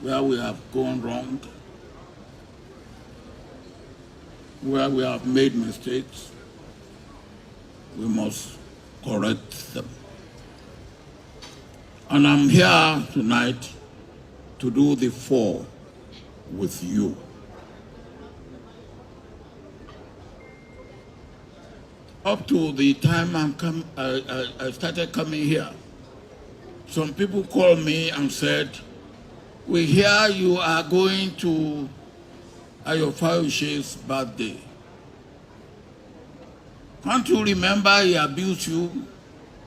where we have gone wrong, where we have made mistakes, we must correct them. And I'm here tonight to do the 4 with you. Up to the time I started coming here, some people called me and said, "We hear you are going to Ayeye Fayose's birthday. Can't you remember he abused you?"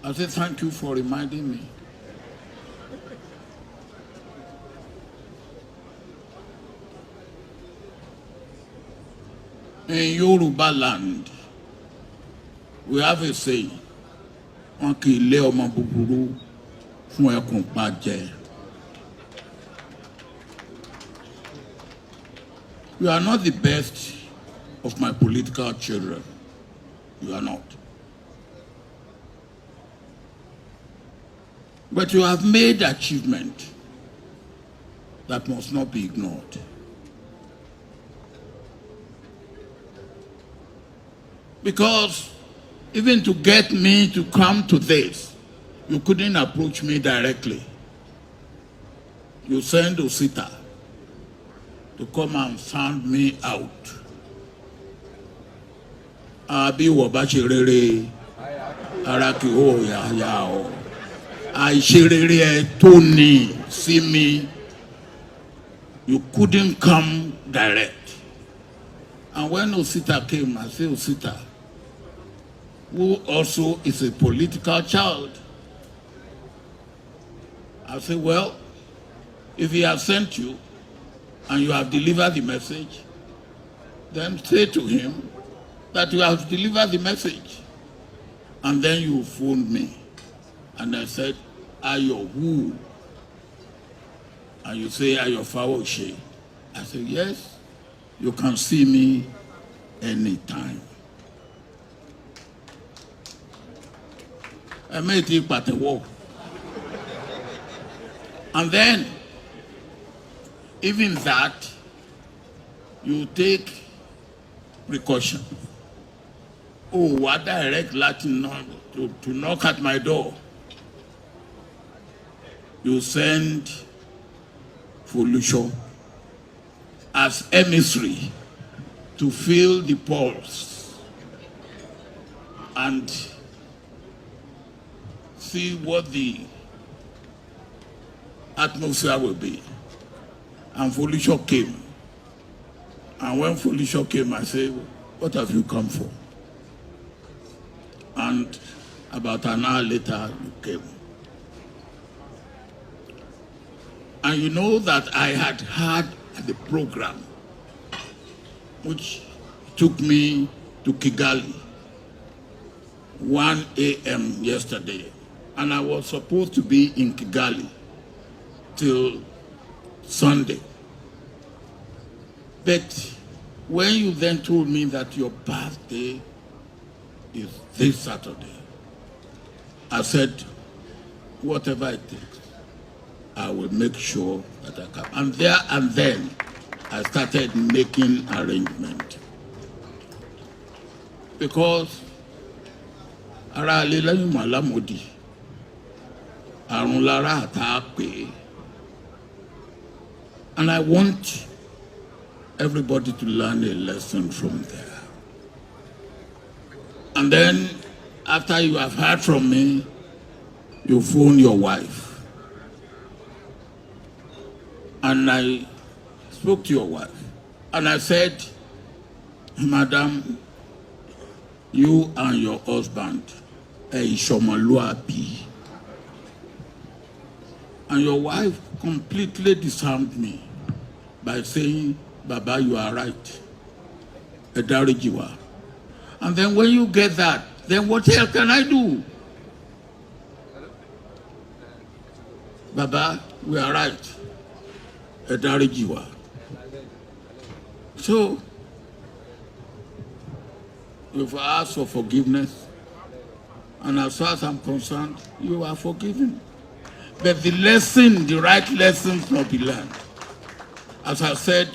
I said, "Thank you for reminding me." In Yoruba land, we have a saying, "Wọ́n kì í lé ọmọ búburú fún ẹkùn pa jẹ." You are not the best of my political children. You are not. But you have made achievement that must not be ignored. Because even to get me to come to this, you couldn't approach me directly. You sent Osita to come and sound me out. Abi wabashirere araki ho ya o. I shirere Tony see me. You couldn't come direct. And when Osita came, I said, Osita, who also is a political child. I said, well, if he has sent you and you have delivered the message, then say to him that you have delivered the message. And then you phoned me. And I said, Ayo who? And you say, Ayeye Fayose. I said, yes, you can see me anytime. I made it but a walk. And then, even that, you take precaution. Oh, what direct Latin to knock at my door. You send Folusho as emissary to feel the pulse and see what the atmosphere will be. And Folusho came. And when Folusho came, I said, what have you come for? And about an hour later, you came. And you know that I had had the program, which took me to Kigali, 1 a.m. yesterday. And I was supposed to be in Kigali till Sunday. But when you then told me that your birthday is this Saturday, I said, whatever it takes, I will make sure that I come. And there and then, I started making arrangements. Because ara lelayu malamodi, arun lara atape, and I want everybody to learn a lesson from there. And then, after you have heard from me, you phone your wife. And I spoke to your wife. And I said, Madam, you and your husband, Shomaluapi. And your wife completely disarmed me by saying, Baba, you are right. Edarijiwa. And then when you get that, then what else can I do? Baba, we are right. Edarijiwa. So, you've asked for forgiveness, and as far as I'm concerned, you are forgiven. But the lesson, the right lessons must be learned. As I said,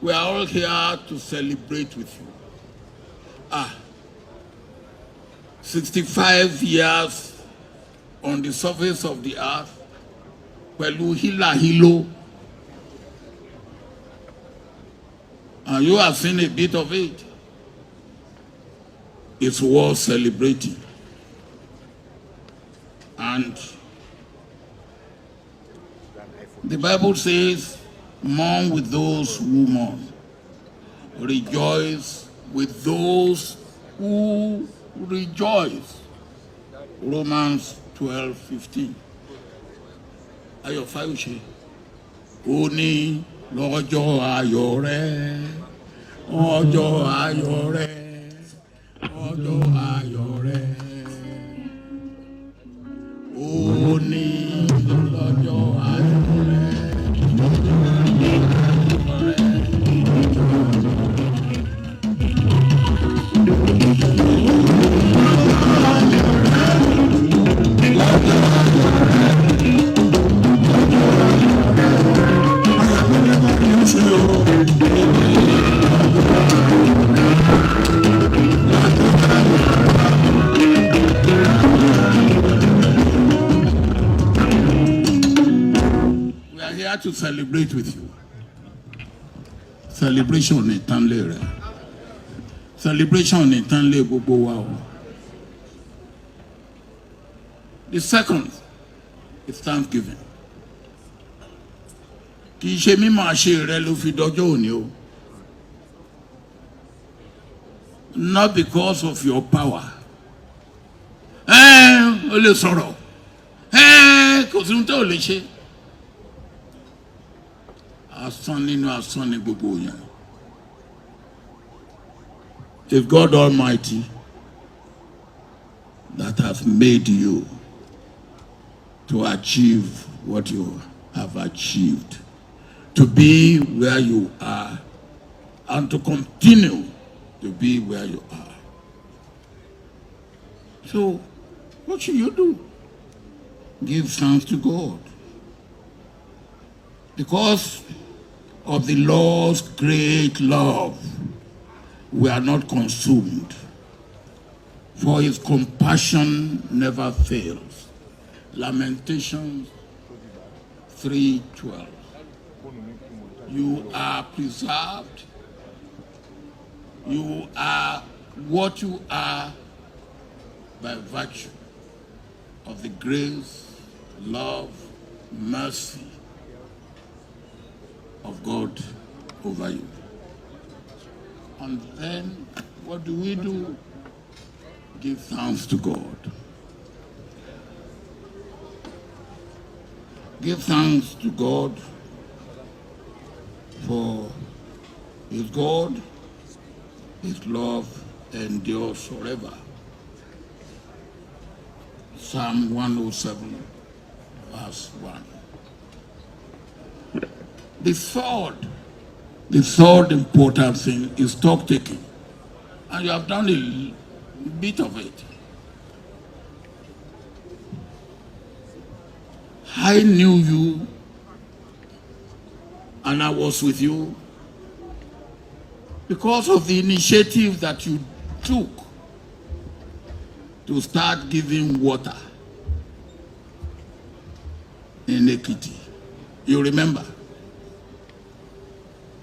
we are all here to celebrate with you. 65 years on the surface of the earth, pẹ̀lú hílàhílò, and you have seen a bit of it. It's worth celebrating. And the Bible says, mourn with those who mourn, rejoice with those who rejoice. Romans 12:15. Ayọ̀ Fayose. Ó ní lọ́jọ́ ayọ̀ rẹ, ọjọ́ ayọ̀ rẹ, ọjọ́ ayọ̀ rẹ. Ó ní lọ́jọ́ ayọ̀ rẹ, to celebrate with you. Celebration in Tanle. Celebration in Tanle gbogbo wa o. The second is Thanksgiving. Kì í ṣe mímọ̀ àṣẹ rẹ ló fi dọjọ́ òní o. Not because of your power. O lè sọ̀rọ̀. Kò sí ohun tó lè ṣe. Asán nínú asán ni gbogbo yẹn. It's God Almighty that has made you to achieve what you have achieved, to be where you are, and to continue to be where you are. So, what should you do? Give thanks to God. Because of the Lord's great love, we are not consumed, for his compassion never fails. Lamentations 3:12. You are preserved. You are what you are by virtue of the grace, love, mercy of God over you. And then what do? Give thanks to God. Give thanks to God for his God, his love endures forever. Psalm 107, verse 1. The third important thing is stock taking. And you have done a bit of it. I knew you and I was with you because of the initiative that you took to start giving water in Ekiti. You remember?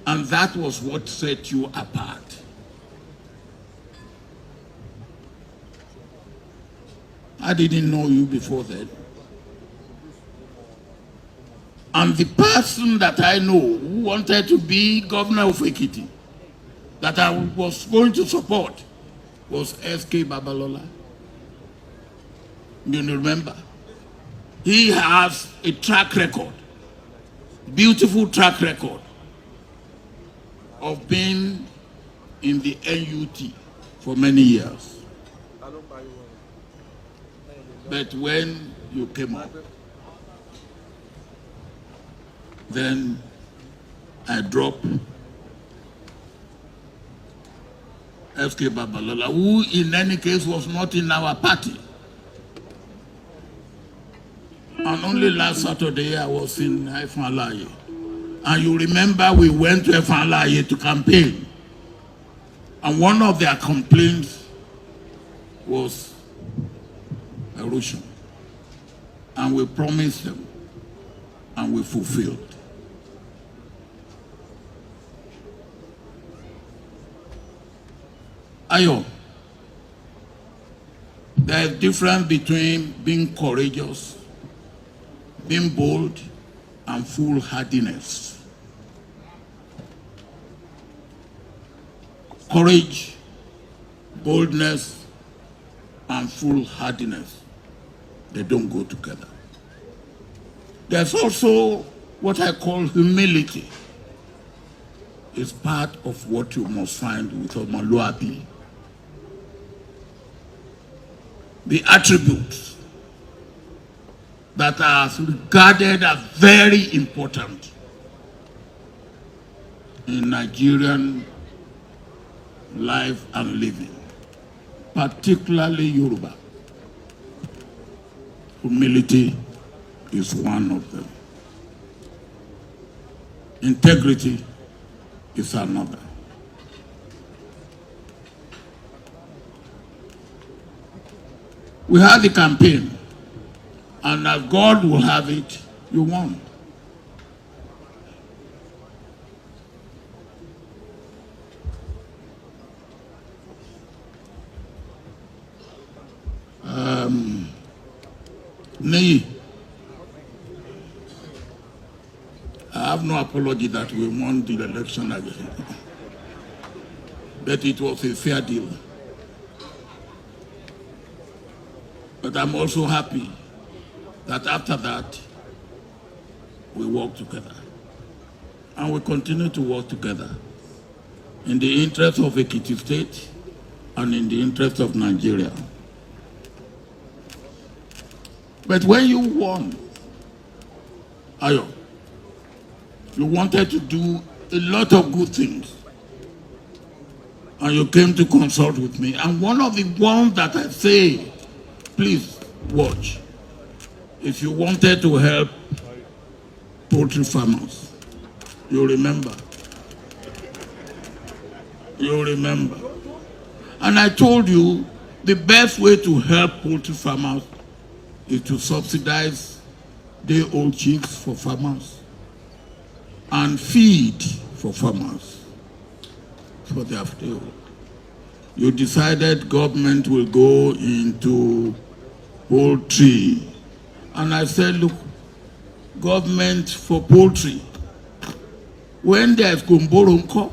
And that was what set you apart. I didn't know you before then. And the person that I know who wanted to be governor of Ekiti, that I was going to support, was S.K. Babalola. You remember? He has a track record, beautiful track record, of being in the NUT for many years. But when you came up, then I dropped S.K. Babalola, who in any case was not in our party. And only last Saturday I was in Ayeye. And you remember we went to Ayeye to campaign. And one of their complaints was erosion. And we promised them, and we fulfilled. Ayo, there is a difference between being courageous, being bold, and foolhardiness. Courage, boldness, and foolhardiness, they don't go together. There's also what I call humility. It's part of what you must find with Omoluabi. The attributes that are regarded as very important in Nigerian life and living, particularly Yoruba. Humility is one of them. Integrity is another. We had the campaign, and as God will have it, you won. Nibi, I have no apology that we won the election again, but it was a fair deal. But I'm also happy that after that, we work together. And we continue to work together in the interest of Ekiti State and in the interest of Nigeria. But when you won, Ayo, you wanted to do a lot of good things. And you came to consult with me. And one of the ones that I say, please watch, if you wanted to help poultry farmers, you remember. You remember. And I told you the best way to help poultry farmers is to subsidize day-old chicks for farmers and feed for farmers for their day-old. You decided government will go into poultry. And I said, look, government for poultry, when there's Gumboro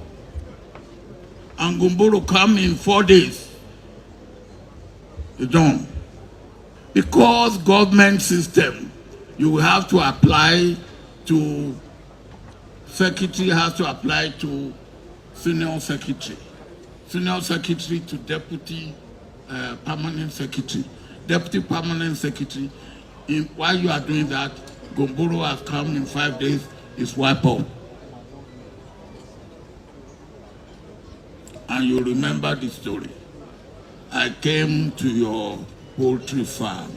and Gumboro come in 4 days, it's done. Because government system, you will have to apply to secretary, has to apply to senior secretary to deputy permanent secretary, deputy permanent secretary. While you are doing that, Gumboro has come in 5 days, is wiped out. And you remember the story. I came to your poultry farm.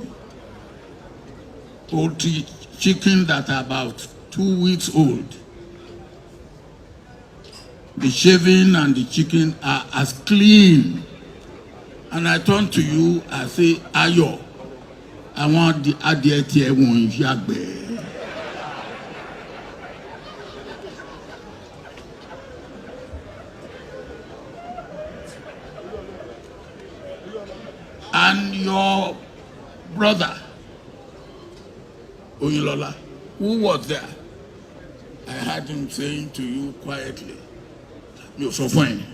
Poultry chicken that are about 2 weeks old. The shaving and the chicken are as clean. And I turn to you, I say, Ayo, I want the adietie one yagbe. And your brother, Oyilola, who was there, I heard him saying to you quietly, you're so fine.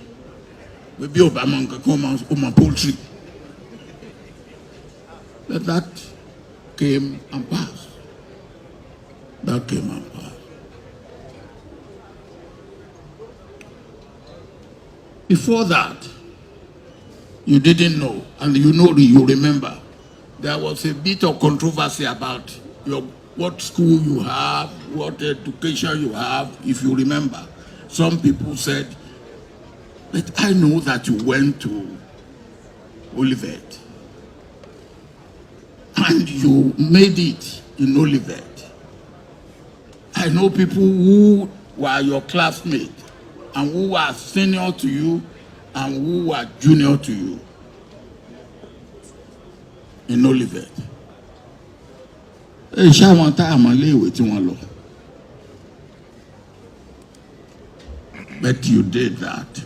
Maybe Obama can come on my poultry. But that came and passed. That came and passed. Before that, you didn't know, and you remember, there was a bit of controversy about what school you have, what education you have, if you remember. Some people said, but I know that you went to Olivet, and you made it in Olivet. I know people who were your classmates and who were senior to you and who were junior to you in Olivet. Ṣé àwọn tá a mọ̀ léèwé tí wọ́n lọ? But you did that.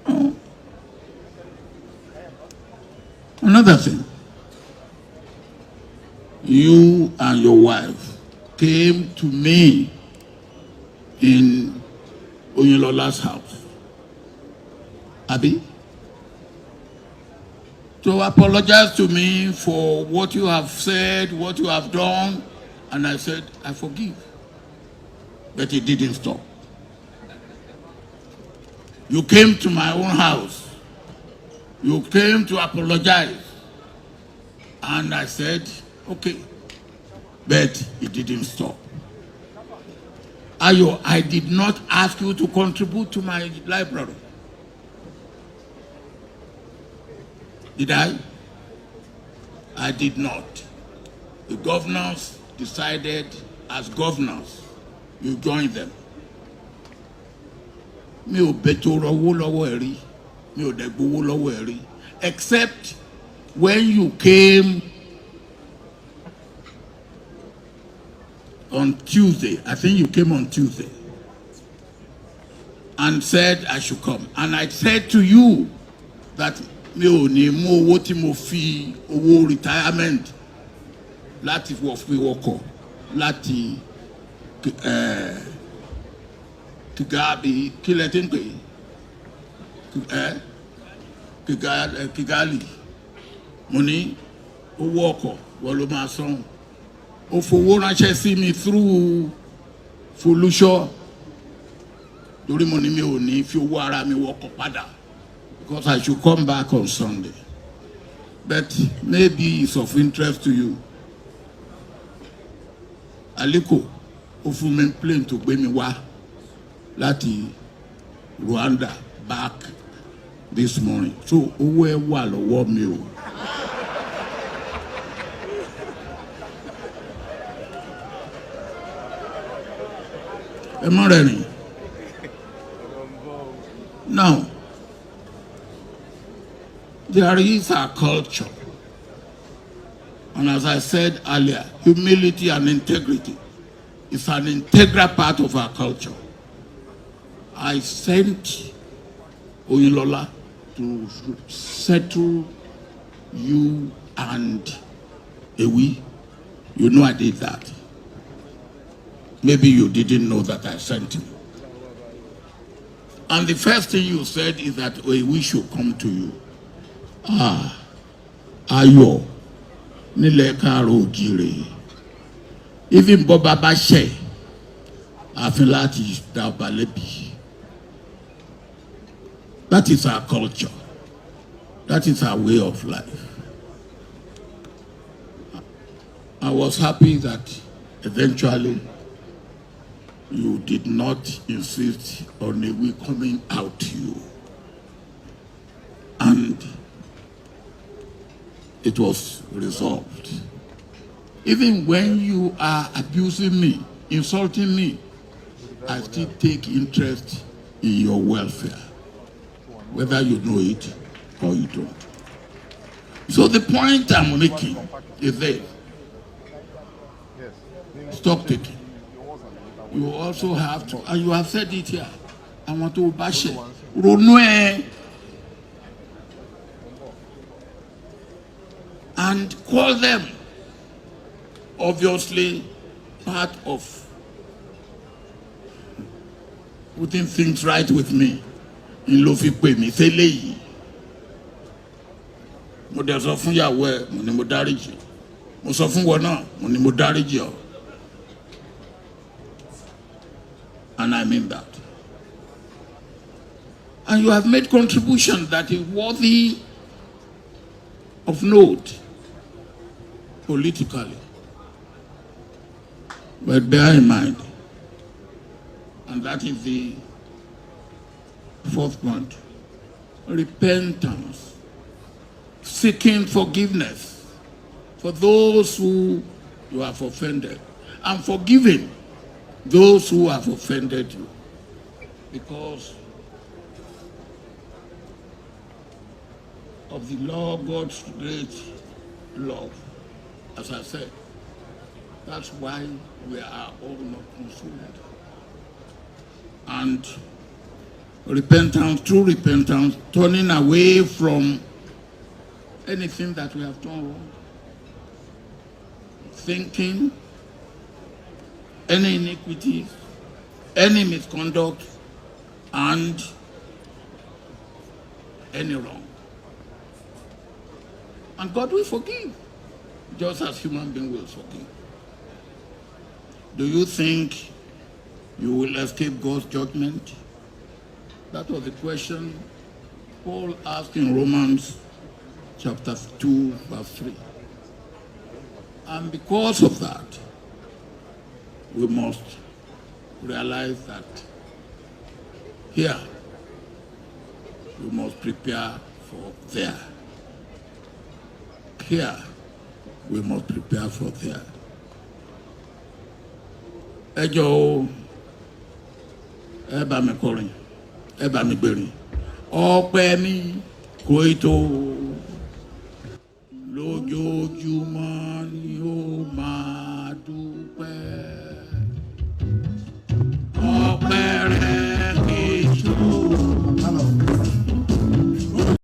Oh. Another thing, you and your wife came to me in Oyinlola's house, Abi, to apologize to me for what you have said, what you have done, and I said, I forgive. But it didn't stop. You came to my own house. You came to apologize. And I said, okay. But it didn't stop. Ayo, I did not ask you to contribute to my library. Did I? I did not. The governors decided as governors, you join them. Mi ò bẹ̀tọ̀ owó lọ́wọ́ ẹ̀ rí, mi ò dẹ̀ gbowó lọ́wọ́ ẹ̀ rí, except when you came on Tuesday. I think you came on Tuesday and said I should come. And I said to you that mi ò ní mú owó tí mo fi owó retirement láti fi wọkọ̀ láti Kigali, Kigali, money, owó ọkọ̀ wọ́n ló máa san. Ó fowó ránṣẹ́ sí mi through Folusho. Lórí mo ní mi ò ní fi owó ara mi wọkọ̀ padà because I should come back on Sunday. But maybe it's of interest to you. Aliko, ó fún mi plane tó gbé mi wá láti Rwanda back this morning. So owó ẹ wà lọ́wọ́ mi o. Ẹ mọ̀ rẹ̀ ni. Now, there is a culture. And as I said earlier, humility and integrity is an integral part of our culture. I sent Oyinlola to settle you and Ewi. You know I did that. Maybe you didn't know that I sent him. And the first thing you said is that Ewi should come to you. Ayo, nílẹ̀ káàárọ̀ oòjíire. Even Boba Bashe, àfin láti dá ọba lẹ́bi. That is our culture. That is our way of life. I was happy that eventually you did not insist on a we coming out to you. And it was resolved. Even when you are abusing me, insulting me, I still take interest in your welfare, whether you know it or you don't. So the point I'm making is this. Stock taking. You also have to, and you have said it here, I want to bash it. And call them, obviously, part of putting things right with me. In Lofi pè mí tẹ́lẹ̀ yìí. Mo dẹ̀ sọ fún ìyàwó ẹ̀, mo ní mo dáríjì. Mo sọ fún wọn náà, mo ní mo dáríjì ọ. And I mean that. And you have made contribution that is worthy of note politically. But bear in mind, and that is the fourth point, repentance, seeking forgiveness for those who you have offended. and forgiving those who have offended you. Because of the love, God's great love, as I said. That's why we are all not consumed. And repentance, true repentance, turning away from anything that we have done wrong, thinking, any iniquities, any misconduct, and any wrong. And God will forgive, just as human beings will forgive. Do you think you will escape God's judgment? That was the question Paul asked in Romans chapter 2, verse 3. And because of that, we must realize that here we must prepare for there. Here we must prepare for there. Ẹ jọ̀ọ́, ẹ bá mi kọrin, ẹ bá mi gbèrin. Ọpẹ́ mi kò tó.